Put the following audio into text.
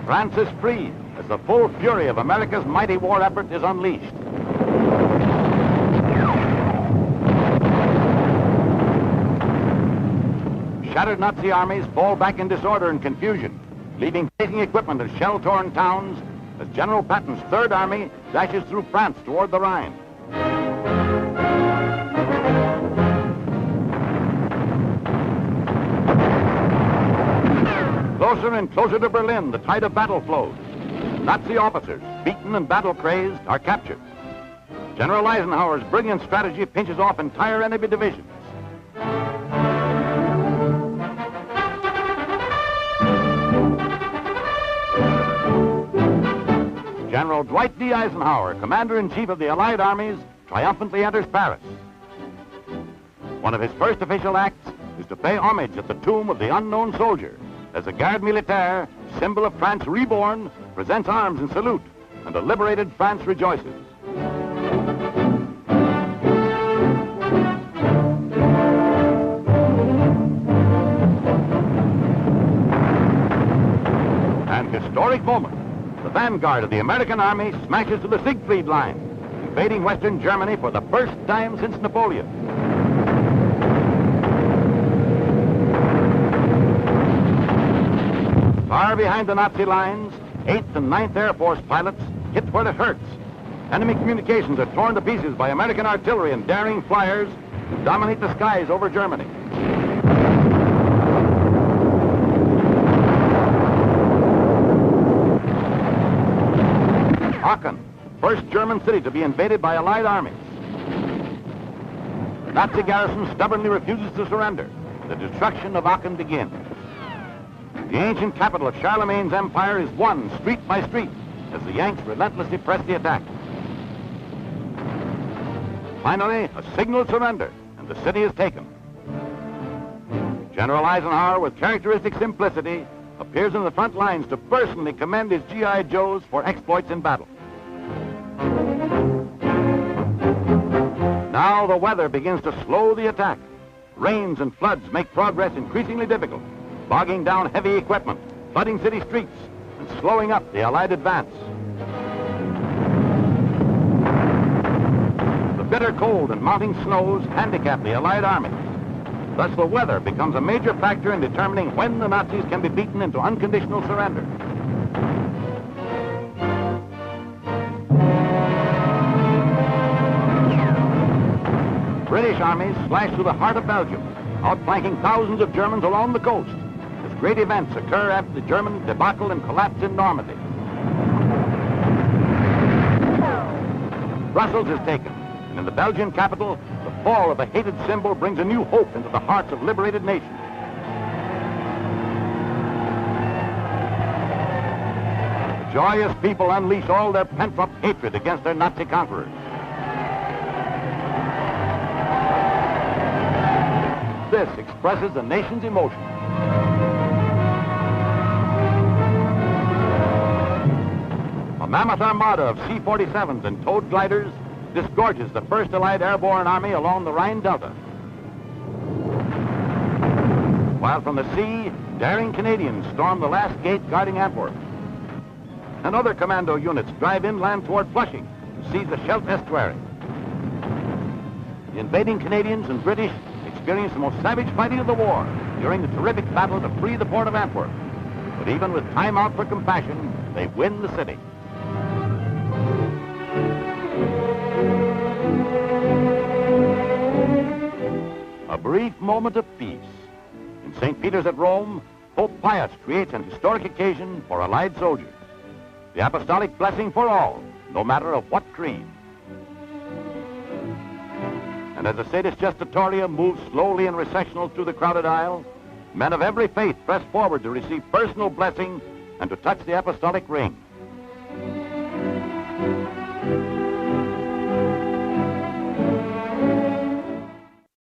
France is freed as the full fury of America's mighty war effort is unleashed. Shattered Nazi armies fall back in disorder and confusion, leaving fighting equipment in shell-torn towns as General Patton's Third Army dashes through France toward the Rhine. Closer and closer to Berlin, the tide of battle flows. Nazi officers, beaten and battle-crazed, are captured. General Eisenhower's brilliant strategy pinches off entire enemy divisions. General Dwight D. Eisenhower, Commander-in-Chief of the Allied armies, triumphantly enters Paris. One of his first official acts is to pay homage at the tomb of the unknown soldier, as the Garde Militaire, symbol of France reborn, presents arms in salute, and a liberated France rejoices. An historic moment. The vanguard of the American army smashes to the Siegfried Line, invading Western Germany for the first time since Napoleon. Far behind the Nazi lines, 8th and 9th Air Force pilots hit where it hurts. Enemy communications are torn to pieces by American artillery and daring flyers who dominate the skies over Germany. Aachen, first German city to be invaded by Allied armies. The Nazi garrison stubbornly refuses to surrender. The destruction of Aachen begins. The ancient capital of Charlemagne's empire is won street by street as the Yanks relentlessly press the attack. Finally, a signal surrender, and the city is taken. General Eisenhower, with characteristic simplicity, appears in the front lines to personally commend his GI Joes for exploits in battle. Now the weather begins to slow the attack. Rains and floods make progress increasingly difficult, bogging down heavy equipment, flooding city streets, and slowing up the Allied advance. The bitter cold and mounting snows handicap the Allied armies. Thus the weather becomes a major factor in determining when the Nazis can be beaten into unconditional surrender. British armies slash through the heart of Belgium, outflanking thousands of Germans along the coast, as great events occur after the German debacle and collapse in Normandy. Brussels is taken, and in the Belgian capital, the fall of a hated symbol brings a new hope into the hearts of liberated nations. The joyous people unleash all their pent-up hatred against their Nazi conquerors. This expresses the nation's emotion. A mammoth armada of C-47s and towed gliders disgorges the first Allied airborne army along the Rhine Delta. While from the sea, daring Canadians storm the last gate guarding Antwerp. And other commando units drive inland toward Flushing to seize the Scheldt estuary. The invading Canadians and British experienced the most savage fighting of the war during the terrific battle to free the port of Antwerp. But even with time out for compassion, they win the city. A brief moment of peace. In St. Peter's at Rome, Pope Pius creates an historic occasion for Allied soldiers. The apostolic blessing for all, no matter of what creed. And as the Sedis Gestatoria moves slowly in recessional through the crowded aisle, men of every faith press forward to receive personal blessing and to touch the apostolic ring.